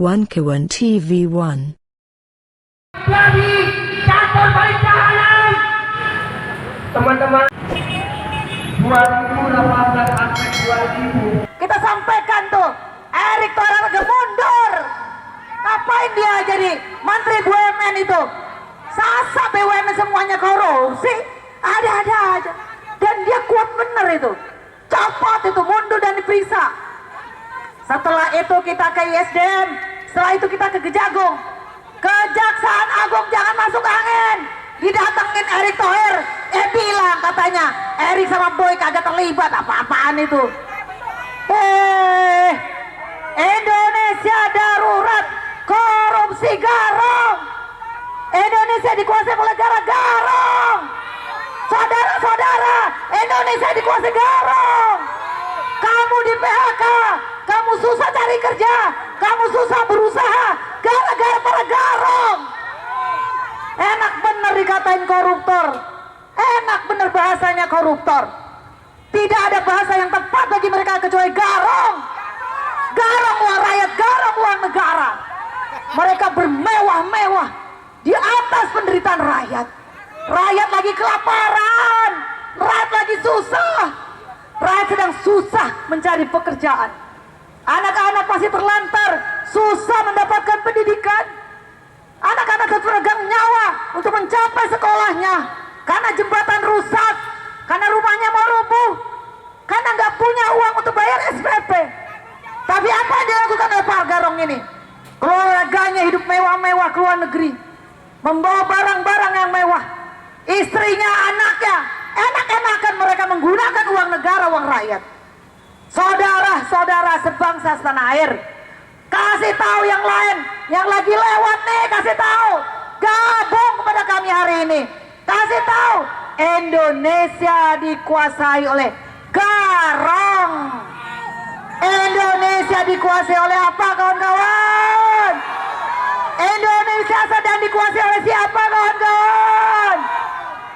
1K1 TV1. Jadi kantor paling tahanan teman-teman 2018 sampai 2000 kita sampaikan tuh Erick Thohir mundur. Ngapain dia jadi Menteri BUMN itu? Sasa BUMN semuanya korupsi, ada-ada aja. Dan dia kuat bener itu, copot itu, mundur dan diperiksa. Setelah itu kita ke ISDM, setelah itu kita ke Kejagung. Kejaksaan Agung jangan masuk angin, didatengin Erick Thohir, bilang katanya Erick sama Boy kagak terlibat apa-apaan itu. Indonesia darurat, korupsi garong. Indonesia dikuasai oleh garong. Saudara-saudara, Indonesia dikuasai garong. Kamu di PHK, kamu susah cari kerja, kamu susah berusaha gara-gara para garong. Enak bener dikatain koruptor, enak bener bahasanya koruptor. Tidak ada bahasa yang tepat bagi mereka kecuali garong. Garong uang rakyat, garong uang negara. Mereka bermewah-mewah di atas penderitaan rakyat. Rakyat lagi kelaparan, rakyat lagi susah. Rakyat sedang susah mencari pekerjaan. Anak-anak pasti terlantar, susah mendapatkan pendidikan. Anak-anak berpegang nyawa untuk mencapai sekolahnya karena jembatan rusak, karena rumahnya mau rubuh, karena nggak punya uang untuk bayar SPP. Tapi apa yang dilakukan oleh Pak Garong ini? Keluarganya hidup mewah-mewah ke luar negeri, membawa barang-barang yang mewah. Istrinya, anaknya, enak-enakan mereka menggunakan uang negara, uang rakyat. Saudara-saudara sebangsa setanah air, kasih tahu yang lain, yang lagi lewat nih, kasih tahu, gabung kepada kami hari ini. Kasih tahu, Indonesia dikuasai oleh garong. Indonesia dikuasai oleh apa, kawan-kawan? Indonesia sedang dikuasai oleh siapa, kawan-kawan?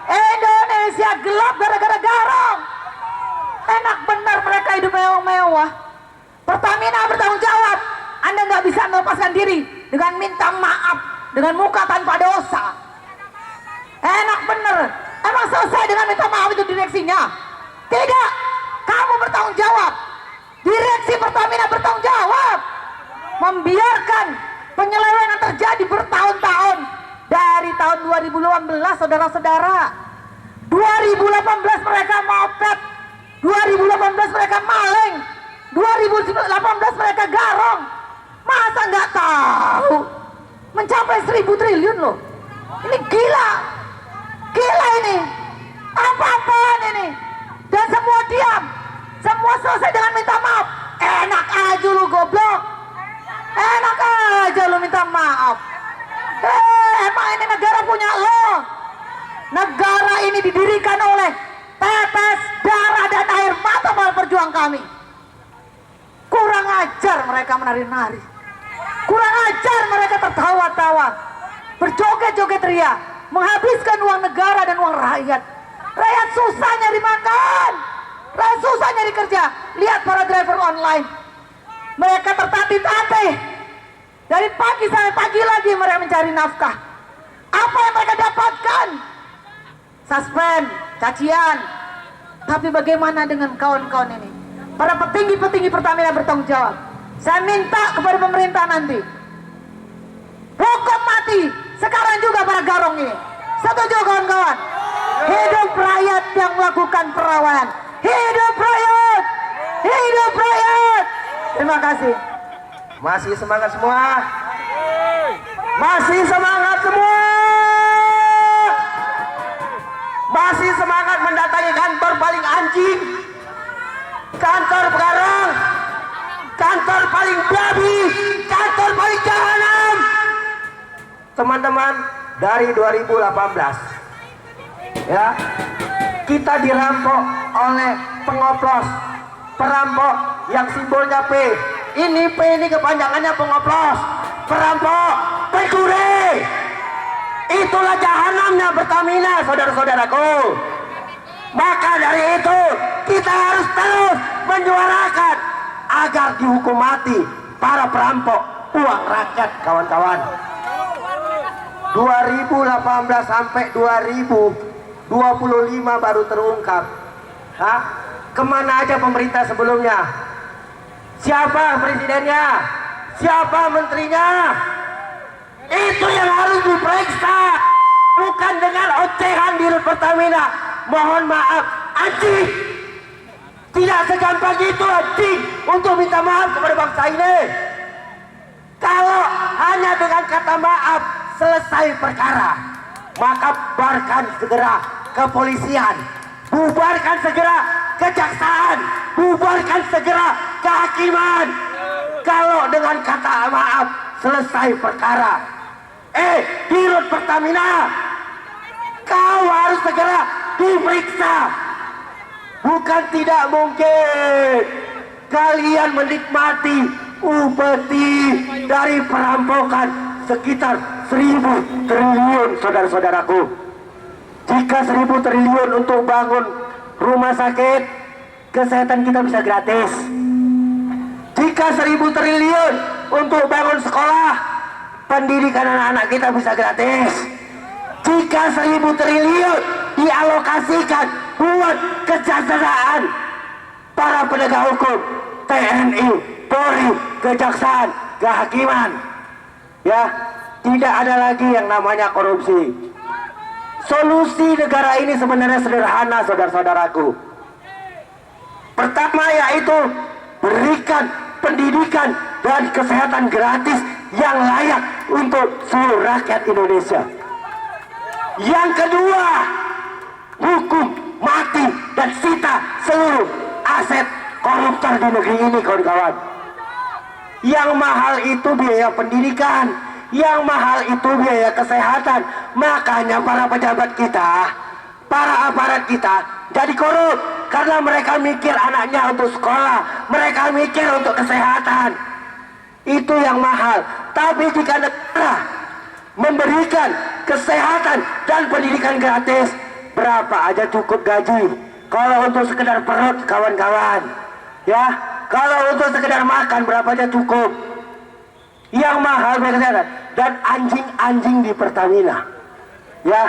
Indonesia gelap gara-gara garong. Enak benar mereka hidup mewah-mewah. Pertamina bertanggung jawab. Anda nggak bisa melepaskan diri dengan minta maaf dengan muka tanpa dosa. Enak bener. Emang selesai dengan minta maaf itu direksinya? Tidak. Kamu bertanggung jawab. Direksi Pertamina bertanggung jawab. Membiarkan penyelewengan terjadi bertahun-tahun. Dari tahun 2018, saudara-saudara. 2018 mereka moped. 2018 mereka maling. 2018 mereka garong. Masa nggak tahu? Mencapai 1.000 triliun loh. Ini gila. Gila ini. Apa-apaan ini? Dan semua diam. Semua selesai dengan minta maaf. Enak aja lu goblok. Enak aja lu minta maaf. Emang ini negara punya lo? Negara ini didirikan oleh tetes darah dan air mata para perjuang kami. Kurang ajar mereka menari-nari. Kurang ajar mereka tertawa-tawa, berjoget-joget ria, menghabiskan uang negara dan uang rakyat. Rakyat susah nyari makan, rakyat susah nyari kerja. Lihat para driver online, mereka tertatih-tatih. Dari pagi sampai pagi lagi mereka mencari nafkah. Apa yang mereka dapatkan? Suspend, cacian. Tapi bagaimana dengan kawan-kawan ini? Para petinggi-petinggi Pertamina bertanggung jawab. Saya minta kepada pemerintah nanti, hukum mati sekarang juga para garong ini. Setuju kawan-kawan? Hidup rakyat yang melakukan perlawanan. Hidup rakyat! Hidup rakyat! Terima kasih. masih semangat semua, masih semangat semua, masih semangat mendatangi kantor paling anjing, kantor garong, kantor paling babi, kantor paling jahanam. Teman-teman, dari 2018 ya, kita dirampok oleh pengoplos, perampok yang simbolnya P. Ini P ini kepanjangannya pengoplos, perampok, pencuri. Itulah jahanamnya Pertamina, saudara-saudaraku. Maka dari itu kita harus terus menyuarakan agar dihukum mati para perampok, uang rakyat kawan-kawan. 2018 sampai 2025 baru terungkap. Hah? Kemana aja pemerintah sebelumnya? Siapa presidennya? Siapa menterinya? Itu yang harus diperiksa, bukan dengan ocehan di Pertamina. Mohon maaf, anjing. Tidak segampang itu anjing untuk minta maaf kepada bangsa ini. Kalau hanya dengan kata maaf selesai perkara, maka bubarkan segera kepolisian, bubarkan segera kejaksaan, bubarkan segera kehakiman. Kalau dengan kata maaf selesai perkara, di Rut Pertamina, kau harus segera diperiksa. Bukan tidak mungkin kalian menikmati upeti dari perampokan sekitar 1.000 triliun, saudara-saudaraku. Jika 1.000 triliun untuk bangun rumah sakit, kesehatan kita bisa gratis. Jika 1.000 triliun untuk bangun sekolah, pendidikan anak-anak kita bisa gratis. Jika 1.000 triliun dialokasikan buat kesejahteraan para penegak hukum, TNI, Polri, kejaksaan, kehakiman, ya, tidak ada lagi yang namanya korupsi. Solusi negara ini sebenarnya sederhana, saudara-saudaraku. Pertama yaitu berikan pendidikan dan kesehatan gratis yang layak untuk seluruh rakyat Indonesia. Yang kedua, hukum mati dan sita seluruh aset koruptor di negeri ini, kawan-kawan. Yang mahal itu biaya pendidikan, yang mahal itu biaya kesehatan. Makanya para pejabat kita, para aparat kita jadi korup, karena mereka mikir anaknya untuk sekolah, mereka mikir untuk kesehatan. Itu yang mahal. Tapi jika negara memberikan kesehatan dan pendidikan gratis, berapa aja cukup gaji. Kalau untuk sekedar perut, kawan-kawan, ya, kalau untuk sekedar makan berapa aja cukup. Yang mahal kesehatan. Dan anjing-anjing di Pertamina, ya,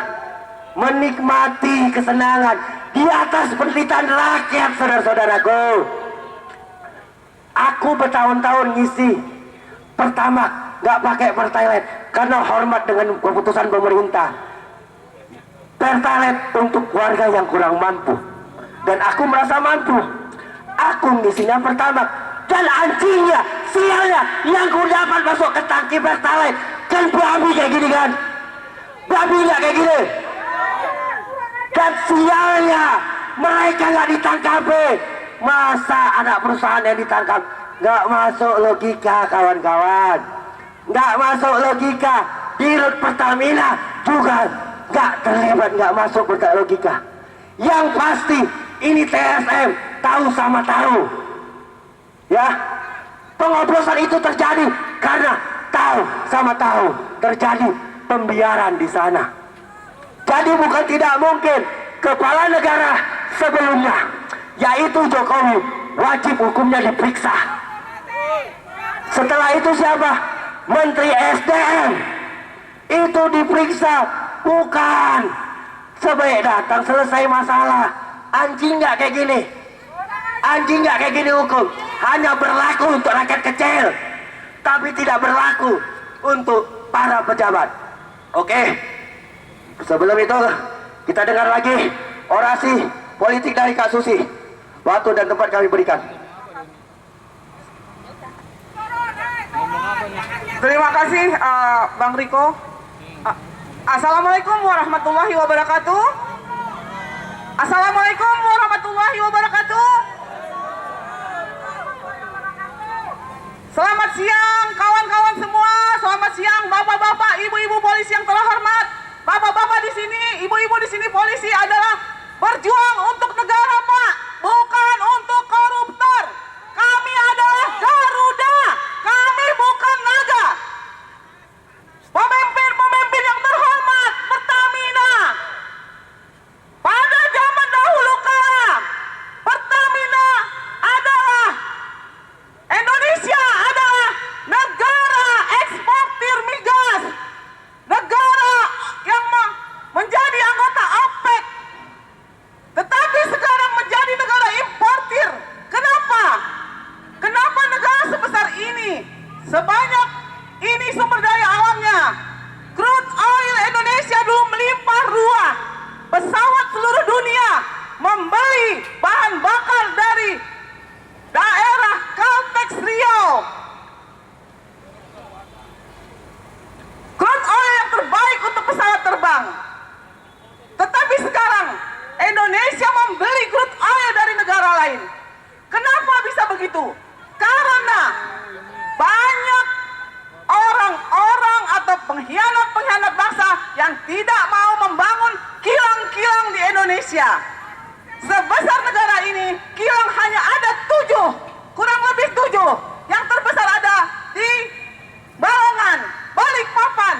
menikmati kesenangan di atas penderitaan rakyat, saudara-saudaraku. Aku bertahun-tahun ngisi Pertamax, nggak pakai Pertalite karena hormat dengan keputusan pemerintah. Pertalite untuk warga yang kurang mampu, dan aku merasa mampu. Aku ngisinya Pertamax, dan anjingnya, sialnya, yang ku dapat masuk ke tangki Pertalite kan babi kayak gini kan, babi nggak kayak gini. Dan sialnya mereka nggak ditangkap. Masa anak perusahaan yang ditangkap? Nggak masuk logika, kawan-kawan. Nggak masuk logika. Di Rut Pertamina juga nggak terlibat, nggak masuk logika. Yang pasti ini TSM tahu sama tahu, ya. Pengoplosan itu terjadi karena tahu sama tahu terjadi pembiaran di sana. Jadi bukan tidak mungkin kepala negara sebelumnya, yaitu Jokowi, wajib hukumnya diperiksa. Setelah itu siapa? Menteri SDM itu diperiksa. Bukan sebaik datang selesai masalah. Anjing nggak kayak gini, anjing nggak kayak gini hukum. Hanya berlaku untuk rakyat kecil, tapi tidak berlaku untuk para pejabat. Oke, sebelum itu kita dengar lagi orasi politik dari Kak Susi. Waktu dan tempat kami berikan. Terima kasih Bang Riko. Assalamualaikum warahmatullahi wabarakatuh. Assalamualaikum warahmatullahi wabarakatuh. Selamat siang kawan-kawan semua. Selamat siang bapak-bapak, ibu-ibu polisi yang terhormat. Bapak-bapak di sini, ibu-ibu di sini, polisi adalah berjuang untuk negara, Pak, bukan untuk koruptor. Kami adalah Garuda, kami bukan naga. Pemimpin-pemimpin yang terhormat, Pertamina, pada zaman dahulu kala, Pertamina adalah, Indonesia adalah negara Sebanyak ini sumber daya alamnya. Crude oil Indonesia belum melimpah ruah. Pesawat seluruh dunia membeli bahan bakar dari daerah Caltex Riau. Crude oil yang terbaik untuk pesawat terbang. Tetapi sekarang Indonesia membeli crude oil dari negara lain. Kenapa bisa begitu? Karena banyak orang-orang atau pengkhianat-pengkhianat bangsa yang tidak mau membangun kilang-kilang di Indonesia. Sebesar negara ini, kilang hanya ada 7, kurang lebih 7. Yang terbesar ada di Balongan, Balikpapan.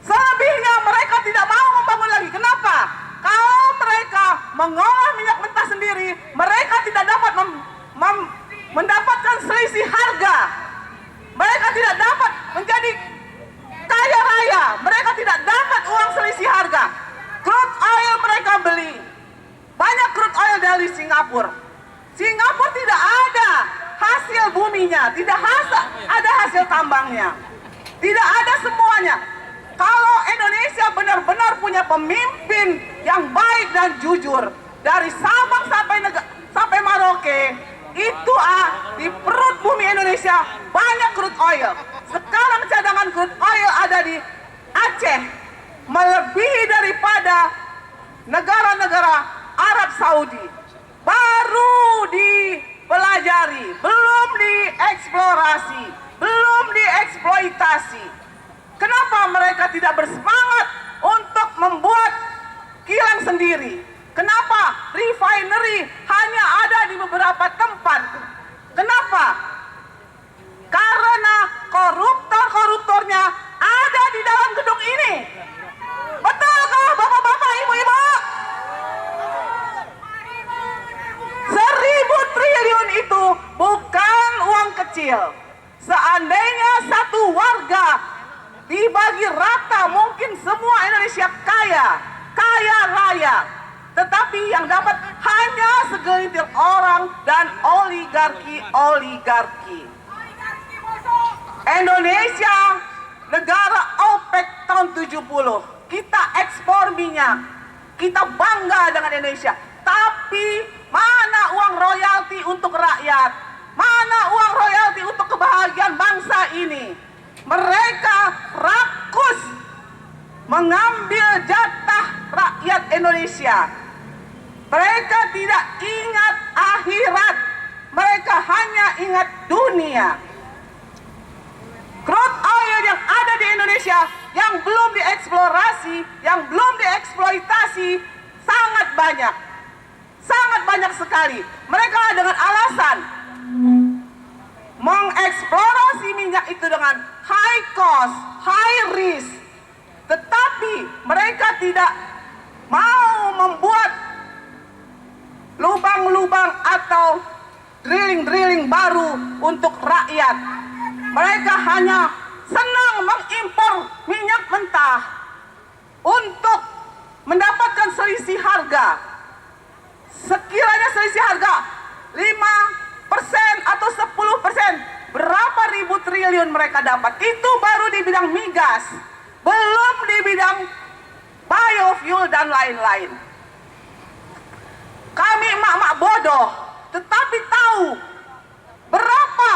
Selebihnya mereka tidak mau membangun lagi. Kenapa? Kalau mereka mengolah minyak mentah sendiri, mereka tidak dapat mendapatkan selisih harga. Mereka tidak dapat menjadi kaya raya. Mereka tidak dapat uang selisih harga. Crude oil mereka beli. Banyak crude oil dari Singapura. Singapura tidak ada hasil buminya, tidak ada hasil tambangnya. Tidak ada semuanya. Kalau Indonesia benar-benar punya pemimpin yang baik dan jujur, dari Sabang sampai Merauke, itu di perut bumi Indonesia banyak crude oil. Sekarang cadangan crude oil ada di Aceh, melebihi daripada negara-negara Arab Saudi. Baru dipelajari, belum dieksplorasi, belum dieksploitasi. Kenapa mereka tidak bersemangat untuk membuat kilang sendiri? Kenapa refinery hanya ada di beberapa tempat? Kenapa? Karena koruptor-koruptornya ada di dalam gedung ini. Betulkah bapak-bapak, ibu-ibu? 1.000 triliun itu bukan uang kecil. Seandainya satu warga dibagi rata, mungkin semua Indonesia kaya raya. Tetapi yang dapat hanya segelintir orang dan oligarki. Indonesia negara OPEC tahun 70. Kita ekspor minyak. Kita bangga dengan Indonesia. Tapi mana uang royalti untuk rakyat? Mana uang royalti untuk kebahagiaan bangsa ini? Mereka rakus mengambil jatah rakyat Indonesia. Mereka tidak ingat akhirat. Mereka hanya ingat dunia. Crude oil yang ada di Indonesia yang belum dieksplorasi, yang belum dieksploitasi sangat banyak. Sangat banyak sekali. Mereka dengan alasan mengeksplorasi minyak itu dengan high cost, high risk. Tetapi mereka tidak mau membuat lubang-lubang atau drilling-drilling baru untuk rakyat. Mereka hanya senang mengimpor minyak mentah untuk mendapatkan selisih harga. Sekiranya selisih harga 5% atau 10%, berapa ribu triliun mereka dapat? Itu baru di bidang migas, belum di bidang biofuel dan lain-lain. Kami emak-emak bodoh, tetapi tahu berapa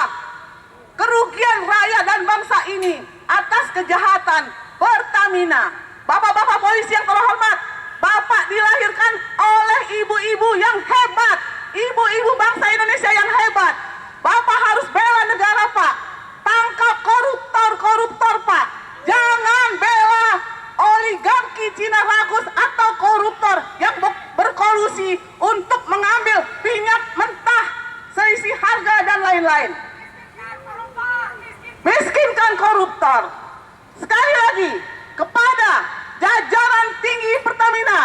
kerugian rakyat dan bangsa ini atas kejahatan Pertamina. Bapak-bapak polisi yang terhormat, Bapak dilahirkan oleh ibu-ibu yang hebat, ibu-ibu bangsa Indonesia yang hebat. Bapak harus bela negara, Pak. Tangkap koruptor-koruptor, Pak. Jangan bela oligarki Cina ragus atau koruptor yang berkolusi untuk mengambil minyak mentah, selisih harga dan lain-lain. Miskinkan koruptor. Sekali lagi, kepada jajaran tinggi Pertamina,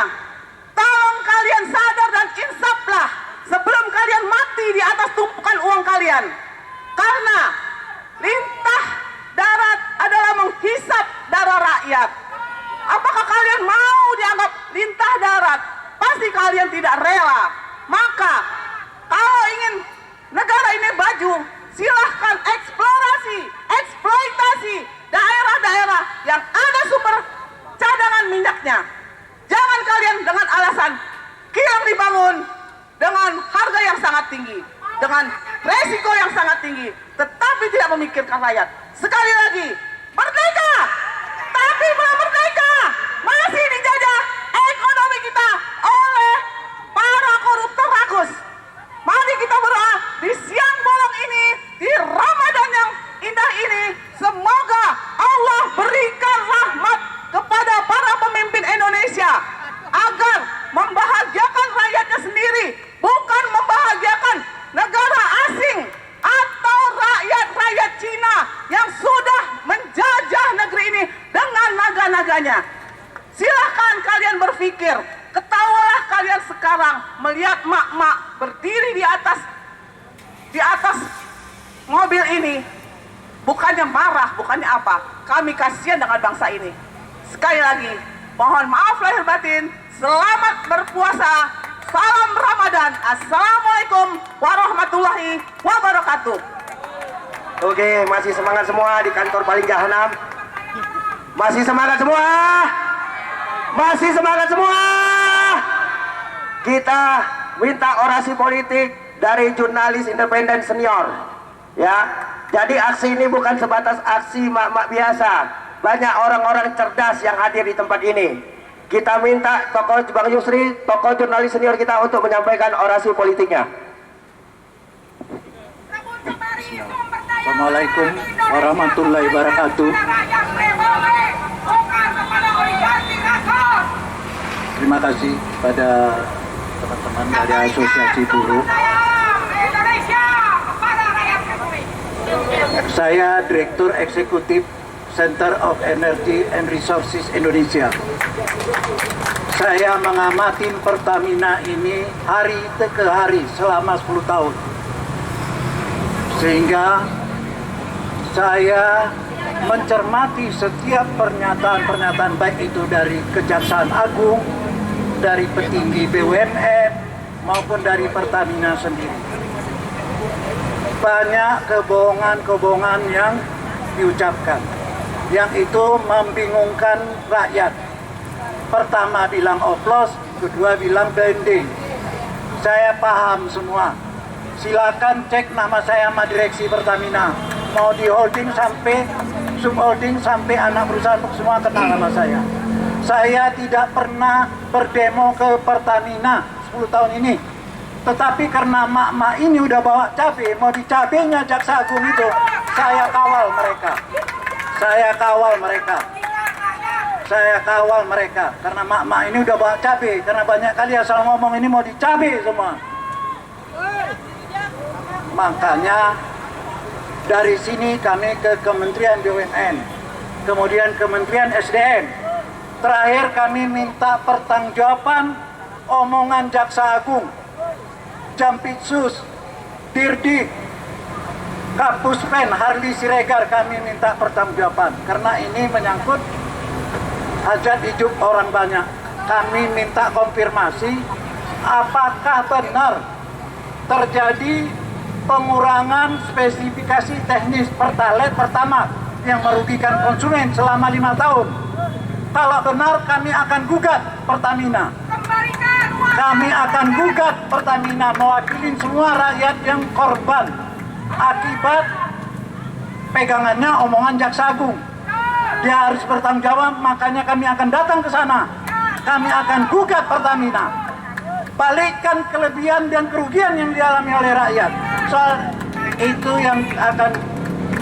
tolong kalian sadar dan insaflah sebelum kalian mati di atas tumpukan uang kalian. Karena lintah darat adalah menghisap darah rakyat. Apakah kalian mau dianggap lintah darat? Pasti kalian tidak rela. Maka kalau ingin negara ini maju, silahkan eksplor tetapi tidak memikirkan rakyat. Sekali lagi, merdeka, tapi belum merdeka, masih dijajah ekonomi kita oleh para koruptor rakus. Mari kita berdoa di siang bolong ini, di Ramadan yang indah ini, semoga Allah berikan rahmat kepada para pemimpin Indonesia agar membahagiakan rakyatnya sendiri, bukan membahagiakan negara asing atau rakyat-rakyat Cina yang sudah menjajah negeri ini dengan naga-naganya. Silahkan kalian berpikir, ketawalah kalian sekarang melihat mak-mak berdiri di atas mobil ini, bukannya marah, bukannya apa. Kami kasihan dengan bangsa ini. Sekali lagi, mohon maaf lahir batin. Selamat berpuasa. Salam Ramadan. Assalamualaikum warahmatullahi wabarakatuh. Oke, masih semangat semua di kantor paling jahanam. Masih semangat semua. Masih semangat semua. Kita minta orasi politik dari jurnalis independen senior. Ya, jadi aksi ini bukan sebatas aksi mak-mak biasa. Banyak orang-orang cerdas yang hadir di tempat ini. Kita minta tokoh Bang Yusri, tokoh jurnalis senior kita untuk menyampaikan orasi politiknya. Assalamualaikum warahmatullahi wabarakatuh. Terima kasih pada teman-teman dari Asosiasi Buruh. Saya Direktur Eksekutif Center of Energy and Resources Indonesia. Saya mengamati Pertamina ini hari ke hari selama 10 tahun. Sehingga saya mencermati setiap pernyataan-pernyataan baik itu dari Kejaksaan Agung, dari petinggi BUMN maupun dari Pertamina sendiri. Banyak kebohongan-kebohongan yang diucapkan, yang itu membingungkan rakyat. Pertama bilang oplos, kedua bilang blending. Saya paham semua. Silakan cek nama saya sama direksi Pertamina. Mau di holding sampai subholding sampai anak perusahaan semua kenal nama saya. Saya tidak pernah berdemo ke Pertamina 10 tahun ini. Tetapi karena mak-mak ini udah bawa cabai, mau dicabainya Jaksa Agung itu, saya kawal mereka. Saya kawal mereka. Saya kawal mereka. Karena mak-mak ini udah bawa cabai. Karena banyak kali asal ngomong ini mau dicabai semua. Makanya dari sini kami ke Kementerian BUMN, kemudian Kementerian SDM. Terakhir kami minta pertanggungjawaban omongan Jaksa Agung, Jampitsus, Dirdik, Kapuspen, Harli Siregar. Kami minta pertanggungjawaban karena ini menyangkut hajat hidup orang banyak. Kami minta konfirmasi apakah benar terjadi pengurangan spesifikasi teknis Pertalite pertama yang merugikan konsumen selama 5 tahun. Kalau benar, kami akan gugat Pertamina. Kami akan gugat Pertamina mewakili semua rakyat yang korban akibat pegangannya omongan Jaksa Agung. Dia harus bertanggung jawab, makanya kami akan datang ke sana. Kami akan gugat Pertamina. Balikkan kelebihan dan kerugian yang dialami oleh rakyat. Soal itu yang akan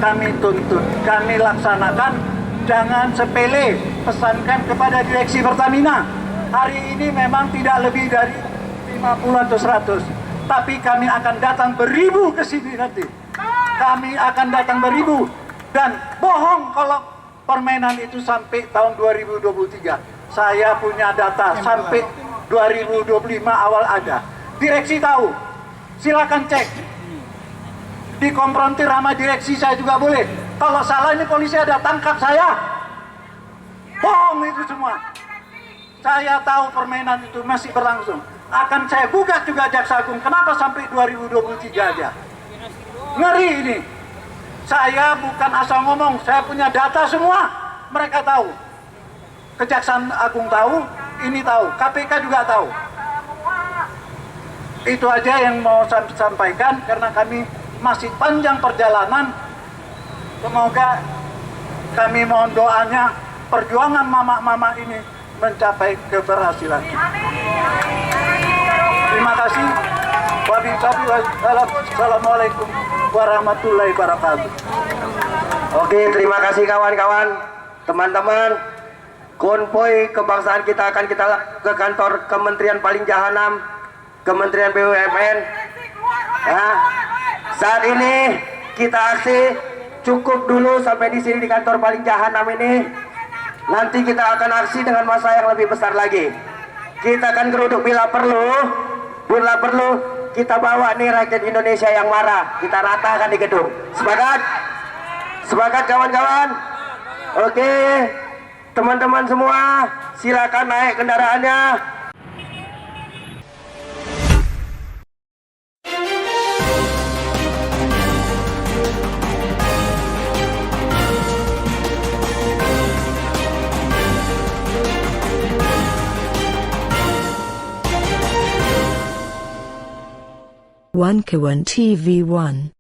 kami tuntut, kami laksanakan. Jangan sepele, pesankan kepada direksi Pertamina. Hari ini memang tidak lebih dari 50 atau 100. Tapi kami akan datang beribu ke sini nanti. Kami akan datang beribu. Dan bohong kalau permainan itu sampai tahun 2023. Saya punya data sampai 2025 awal ada. Direksi tahu. Silakan cek. Dikonfrontir sama direksi saya juga boleh. Kalau salah ini polisi ada, tangkap saya. Bohong itu semua. Saya tahu permainan itu masih berlangsung. Akan saya gugat juga Jaksa Agung. Kenapa sampai 2023 aja? Ngeri ini. Saya bukan asal ngomong. Saya punya data semua. Mereka tahu. Kejaksaan Agung tahu. Ini tahu. KPK juga tahu. Itu aja yang mau saya sampaikan. Karena kami masih panjang perjalanan. Semoga kami mohon doanya perjuangan mama-mama ini mencapai keberhasilan. Terima kasih. Wassalamualaikum warahmatullahi wabarakatuh. Oke, terima kasih kawan-kawan, teman-teman. Konvoy kebangsaan kita akan kita ke kantor Kementerian Paling Jahanam, Kementerian BUMN. Ya, saat ini kita aksi cukup dulu sampai di sini di kantor Paling Jahanam ini. Nanti kita akan aksi dengan masa yang lebih besar lagi. Kita akan geruduk bila perlu kita bawa nih rakyat Indonesia yang marah, kita ratakan di gedung. Sepakat? Sepakat kawan-kawan? Oke, teman-teman semua, silakan naik kendaraannya. One Kawan TV 1